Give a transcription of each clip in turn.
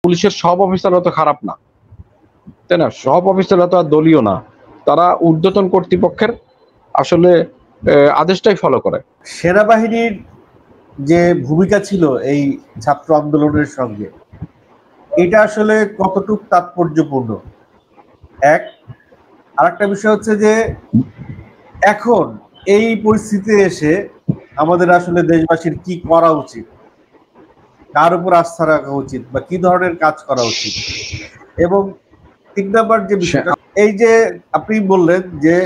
পুলিশের সব অফিসাররা তো খারাপ না, তাই না? সব অফিসাররা তো আর দলীয় না, তারা ঊর্ধ্বতন কর্তৃপক্ষের আসলে আদেশটাই ফলো করে। সেনাবাহিনীর যে ভূমিকা ছিল এই ছাত্র আন্দোলনের সঙ্গে, এটা আসলে কতটুকু তাৎপর্যপূর্ণ? এক, আরেকটা বিষয় হচ্ছে যে এখন এই পরিস্থিতিতে এসে আমাদের আসলে দেশবাসীর কি করা উচিত, কার উপর আস্থা রাখা উচিত বা কি ধরনের কাজ করা উচিত। এবং ৩ নাম্বার যে বিষয়টা, এই যে আপনি বললেন যে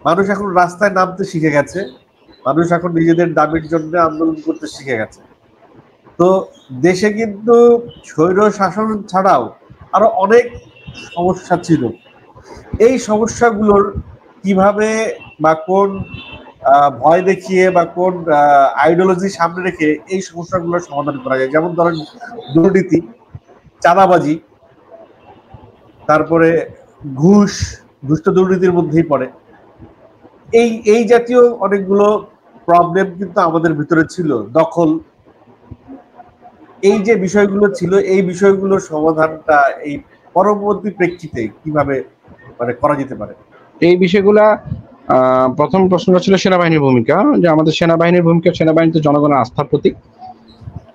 মানুষ এখন রাস্তায় নামতে শিখে গেছে, মানুষ এখন নিজেদের দাবির জন্য আন্দোলন করতে শিখে গেছে। তো দেশে কিন্তু স্বৈর শাসন ছাড়াও আরো অনেক সমস্যা ছিল। এই সমস্যাগুলোর কিভাবে বা কোন ভয় দেখিয়ে বা কোন আইডিওলজি সামনে রেখে এই সমস্যাগুলোর সমাধান করা যায়? যেমন ধরেন দুর্নীতি, চাঁদাবাজি, তারপরে ঘুষ তো দুর্নীতির মধ্যেই পড়ে। এই জাতীয় অনেকগুলো প্রবলেম কিন্তু আমাদের ভিতরে ছিল, দখল, এই যে বিষয়গুলো ছিল, এই বিষয়গুলোর সমাধানটা এই পরবর্তী প্রেক্ষিতে কিভাবে মানে করা যেতে পারে? এই বিষয়গুলা প্রথম প্রশ্নটা ছিল সেনাবাহিনীর ভূমিকা, যে আমাদের সেনাবাহিনীর ভূমিকা, সেনাবাহিনী তো জনগণের আস্থার প্রতীক।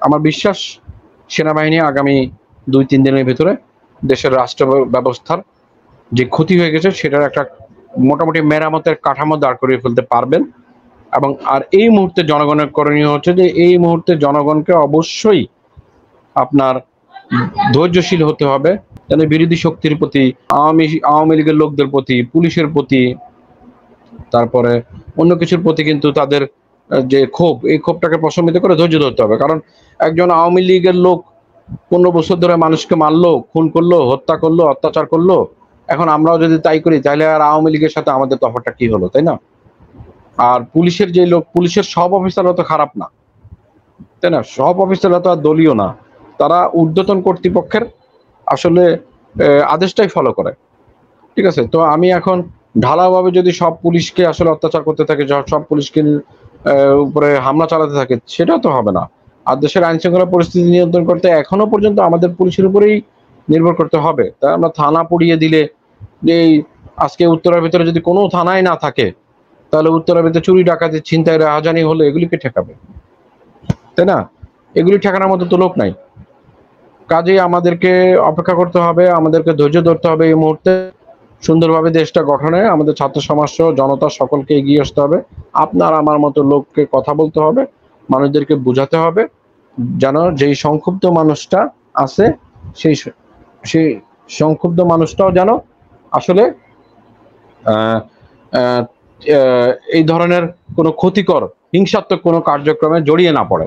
আমার বিশ্বাস সেনাবাহিনী আগামী ২-৩ দিনের ভিতরে দেশের রাষ্ট্র ব্যবস্থার যে ক্ষতি হয়ে গেছে সেটার একটা মোটামুটি মেরামতের কাঠামো দাঁড় করিয়ে ফেলতে পারবেন। এবং আর এই মুহূর্তে জনগণের করণীয় হচ্ছে যে এই মুহূর্তে জনগণকে অবশ্যই আপনার ধৈর্যশীল হতে হবে, যেন বিরোধী শক্তির প্রতি, আওয়ামী লীগের লোকদের প্রতি, পুলিশের প্রতি, তারপরে অন্য কিছুর প্রতি কিন্তু তাদের যে ক্ষোভ, এই ক্ষোভটাকে প্রশমিত করে ধৈর্য ধরতে হবে। কারণ একজন আওয়ামী লীগের লোক 15 বছর ধরে মানুষকে মারলো, খুন করলো, হত্যা করলো, অত্যাচার করলো, এখন আমরাও যদি তাই করি তাহলে আর আওয়ামী লীগের সাথে আমাদের তফাৎটা কি হলো, তাই না? আর পুলিশের যে লোক, পুলিশের সব অফিসাররা তো খারাপ না, তাই না? সব অফিসাররা তো আর দলীয় না, তারা ঊর্ধ্বতন কর্তৃপক্ষের আসলে আদেশটাই ফলো করে। ঠিক আছে, তো আমি এখন ঢালাওভাবে যদি সব পুলিশকে আসলে অত্যাচার করতে থাকে, সব পুলিশকে উপরে হামলা চালাতে থাকে, সেটা তো হবে না। আর দেশের আইন শৃঙ্খলা পরিস্থিতি নিয়ন্ত্রণ করতে এখনো পর্যন্ত আমাদের পুলিশের উপরেই নির্ভর করতে হবে। তাই আমরা থানা পুড়িয়ে দিলে, এই আজকে উত্তরার ভিতরে যদি কোনো থানায় না থাকে, তাহলে উত্তরার ভিতরে চুরি, ডাকাতি, ছিনতাই, রাহাজানি হলে এগুলিকে ঠেকাবে, তাই না? এগুলি ঠেকানোর মতো তো লোক নাই। কাজেই আমাদেরকে অপেক্ষা করতে হবে, আমাদেরকে ধৈর্য ধরতে হবে। এই মুহূর্তে সুন্দরভাবে দেশটা গঠনে আমাদের ছাত্র সমাজ সহ জনতা সকলকে এগিয়ে আসতে হবে। আপনার আমার মতো লোককে কথা বলতে হবে, মানুষদেরকে বুঝাতে হবে, যেন যেই সংক্ষুব্ধ মানুষটা আছে সেই সেই সংক্ষুব্ধ মানুষটাও যেন আসলে এই ধরনের কোনো ক্ষতিকর হিংসাত্মক কোনো কার্যক্রমে জড়িয়ে না পড়ে,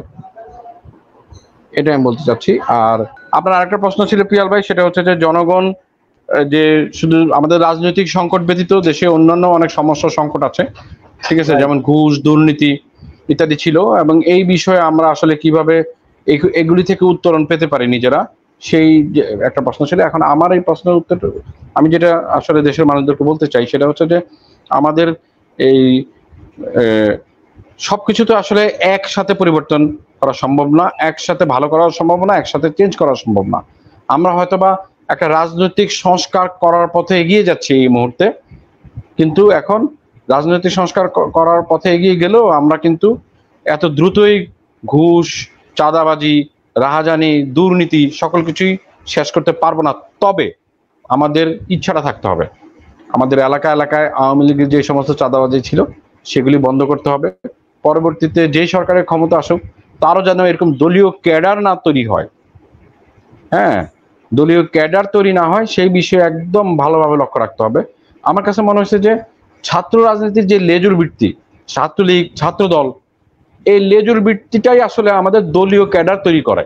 এটা আমি বলতে চাচ্ছি। আর আপনার আরেকটা প্রশ্ন ছিল পিয়াল ভাই, সেটা হচ্ছে যে জনগণ যে শুধু আমাদের রাজনৈতিক সংকট ব্যতীত দেশে অন্যান্য অনেক সমস্যা সংকট আছে, ঠিক আছে, যেমন ঘুষ, দুর্নীতি ইত্যাদি ছিল, এবং এই বিষয়ে আমরা আসলে কিভাবে এগুলি থেকে উত্তরণ পেতে পারি নিজেরা, সেই একটা প্রশ্ন ছিল। এখন আমার এই প্রশ্নের উত্তর আমি যেটা আসলে দেশের মানুষদেরকে বলতে চাই সেটা হচ্ছে যে আমাদের এই সবকিছু তো আসলে একসাথে পরিবর্তন করা সম্ভব না, একসাথে ভালো করা সম্ভব না, একসাথে চেঞ্জ করা সম্ভব না। আমরা হয়তোবা একটা রাজনৈতিক সংস্কার করার পথে এগিয়ে যাচ্ছি এই মুহূর্তে, কিন্তু এখন রাজনৈতিক সংস্কার করার পথে এগিয়ে গেলেও আমরা কিন্তু এত দ্রুতই ঘুষ, চাঁদাবাজি, রাহাজানি, দুর্নীতি সকল কিছুই শেষ করতে পারবো না। তবে আমাদের ইচ্ছাটা থাকতে হবে। আমাদের এলাকায় আওয়ামী লীগের যে সমস্ত চাঁদাবাজি ছিল সেগুলি বন্ধ করতে হবে। পরবর্তীতে যেই সরকারের ক্ষমতা আসুক তারও যেন এরকম দলীয় ক্যাডার না তৈরি হয়, হ্যাঁ, দলীয় ক্যাডার তৈরি না হয় সেই বিষয়ে একদম ভালোভাবে লক্ষ্য রাখতে হবে। আমার কাছে মনে হচ্ছে যে ছাত্র রাজনীতির যে লেজুর বৃত্তি, ছাত্রলীগ, ছাত্রদল, এই লেজুর বৃত্তিটাই আসলে আমাদের দলীয় ক্যাডার তৈরি করে।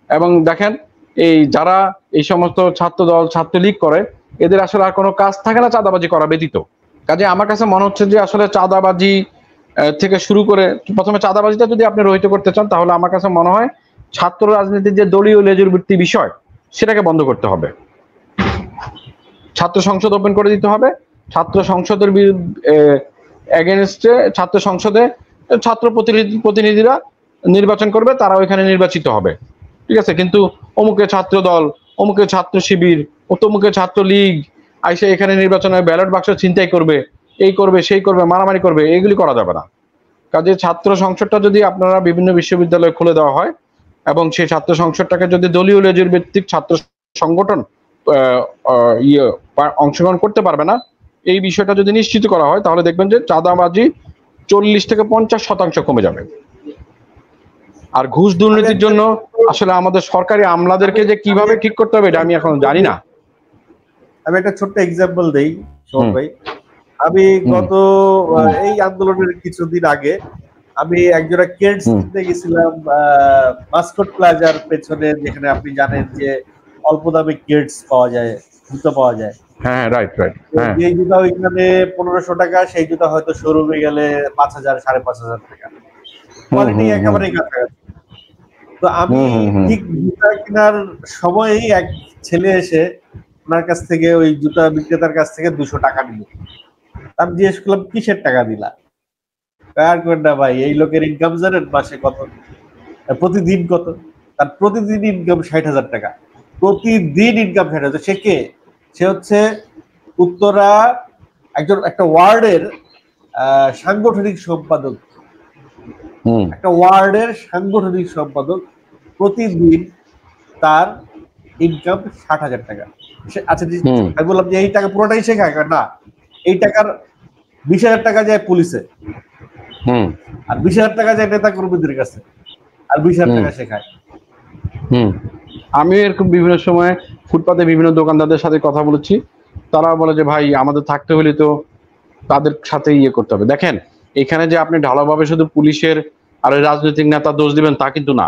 এবং দেখেন এই যারা এই সমস্ত ছাত্রদল, ছাত্রলীগ করে, এদের আসলে আর কোনো কাজ থাকে না চাঁদাবাজি করা ব্যতীত। কাজে আমার কাছে মনে হচ্ছে যে আসলে চাঁদাবাজি থেকে শুরু করে, প্রথমে চাঁদাবাজিটা যদি আপনি রহিত করতে চান তাহলে আমার কাছে মনে হয় ছাত্র রাজনীতির যে দলীয় লেজুর বৃত্তি বিষয় সেটাকে বন্ধ করতে হবে। ছাত্র সংসদ ওপেন করে দিতে হবে। ছাত্র সংসদের এগেনস্টে ছাত্র সংসদে ছাত্র প্রতিনিধিরা নির্বাচন করবে, তারা ওইখানে নির্বাচিত হবে। ঠিক আছে, কিন্তু অমুকে ছাত্র দল, অমুকে ছাত্র শিবির, ও তমুকে ছাত্র লীগ আইসে এখানে নির্বাচনে ব্যালট বাক্স ছিনতাই করবে, এই করবে সেই করবে, মারামারি করবে, এগুলি করা যাবে না। কাজে ছাত্র সংসদটা যদি আপনারা বিভিন্ন বিশ্ববিদ্যালয়ে খুলে দেওয়া হয় এবং সেই ছাত্র সংসদটাকে যদি দলীয় লেজুর ভিত্তিক ছাত্র সংগঠন অংশগ্রহণ করতে পারবে না, এই বিষয়টা যদি নিশ্চিত করা হয়, তাহলে দেখবেন যে চাঁদাবাজি 40 থেকে 50% কমে যাবে। আর ঘুষ দুর্নীতির জন্য আসলে আমাদের সরকারি আমলাদেরকে যে কিভাবে ঠিক করতে হবে এটা আমি এখন জানি না। আমি একটা ছোট্ট এক্সাম্পল দেই শোক ভাই। আমি গত এই আন্দোলনের কিছুদিন আগে আমি একজোড়া কেডস কিনতে গেছিলাম মাস্কট প্লাজার পেছনে, যেখানে আপনি জানেন যে অল্প দামে কেডস পাওয়া যায়, জুতো পাওয়া যায়। হ্যাঁ, রাইট। হ্যাঁ, এই জুতা ওইখানে 1500 টাকা, সেই জুতা হয়তো শোরুমে গেলে 5000 5500 টাকা। কোয়ালিটি একেবারে কাছাকাছি। তো আমি ঠিক জুতা কেনার সময়ই এক ছেলে এসে ওনার কাছ থেকে, ওই জুতা বিক্রেতার কাছ থেকে 200 টাকা নিল। আমি জিজ্ঞেস করলাম কিসের টাকা দিলা? আর না ভাই, এই লোকের ইনকাম জানেন মাসে কত, প্রতিদিন কত? তার প্রতিদিন ইনকাম 60,000 টাকা, প্রতিদিন ইনকাম 60,000। সে কে? সে হচ্ছে উত্তরা একটা ওয়ার্ডের সাংগঠনিক সম্পাদক। একটা ওয়ার্ডের সাংগঠনিক সম্পাদক, প্রতিদিন তার ইনকাম 60,000 টাকা। আচ্ছা, আমি বললাম যে এই টাকা পুরোটাই সে খায় না, এই টাকার 20,000 টাকা যায় পুলিশে, আর 20,000 টাকা যায় নেতা কর্মীদের কাছে, আর 20,000 টাকা সে খায়। আমি এরকম বিভিন্ন সময় ফুটপাতে বিভিন্ন দোকানদারদের সাথে কথা বলেছি, তারা বলে যে ভাই আমাদের থাকতে হলে তো তাদের সাথে করতে হবে। দেখেন, এখানে যে আপনি ঢালাওভাবে শুধু পুলিশের আর রাজনৈতিক নেতা দোষ দিবেন তা কিন্তু না।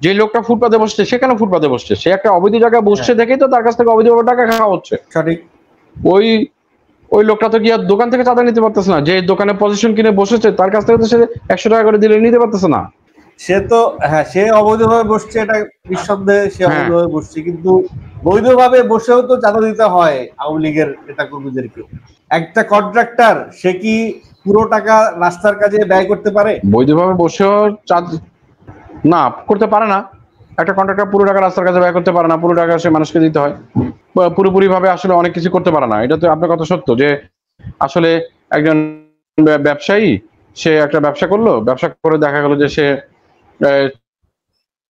যে লোকটা ফুটপাতে বসছে সে কেন ফুটপাতে বসছে? সে একটা অবৈধ জায়গায় বসছে দেখেই তো তার কাছ থেকে অবৈধভাবে টাকা খাওয়া হচ্ছে। সঠিক। ওই লোকটা তো গিয়ে দোকান থেকে চাঁদা নিতে পারতেছে না, যে দোকানে পজিশন কিনে বসেছে তার কাছ থেকে তো সে 100 টাকা করে দিলে নিতে পারতেছে না। সে তো হ্যাঁ, সে অবৈধভাবে বসছে, এটা নিঃসন্দেহে সে অবৈধভাবে বসছে, কিন্তু বৈধভাবে বসেও তো চাঁদা দিতে হয় আওয়ামী লীগের নেতা কর্মীদেরকে। একটা কন্ট্রাক্টর সে কি পুরো টাকা রাস্তার কাজে ব্যয় করতে পারে? বৈধভাবে বসেও না করতে পারে না। একটা কন্ট্রাক্টর পুরো টাকা রাস্তার কাজে ব্যয় করতে পারে না, পুরো টাকা সে মানুষকে দিতে হয়। পুরোপুরি ভাবে আসলে অনেক কিছু করতে পারে না। এটা তো আপনার কথা সত্য যে আসলে একজন ব্যবসায়ী, সে একটা ব্যবসা করলো, ব্যবসা করে দেখা গেল যে সে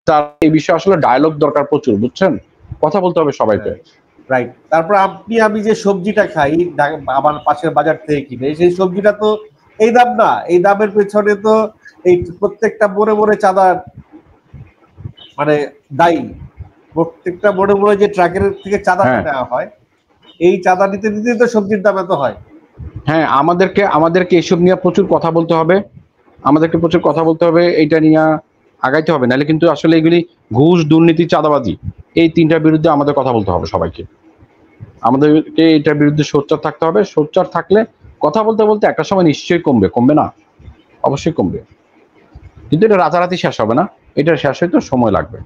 তার এই বিষয়ে আসলে ডায়লগ দরকার প্রচুর, বুঝছেন? কথা বলতে হবে সবাইকে। রাইট। তারপর আমি যে সবজিটা খাই আমার পাশের বাজার থেকে কিনে, সেই সবজিটা তো এই দাম না, এই দামের পেছনে তো এই প্রত্যেকটা মোড়ে মোড়ে চাঁদা মানে দায়ী। প্রত্যেকটা মোড়ে মোড়ে যে ট্রাকের থেকে চাঁদা নেওয়া হয়, এই চাঁদা নিতে নিতে তো সবজির দাম এত হয়। হ্যাঁ, আমাদেরকে এসব নিয়ে প্রচুর কথা বলতে হবে, এইটা নিয়ে আগাইতে হবে, নাহলে কিন্তু আসলে এগুলি ঘুষ, দুর্নীতি, চাঁদাবাজি, এই তিনটার বিরুদ্ধে আমাদের কথা বলতে হবে সবাইকে। আমাদেরকে এটার বিরুদ্ধে সোচ্চার থাকতে হবে। সোচ্চার থাকলে কথা বলতে বলতে একটা সময় নিশ্চয়ই কমবে না? অবশ্যই কমবে, কিন্তু এটা রাতারাতি শেষ হবে না, এটা শেষ হইতে সময় লাগবে।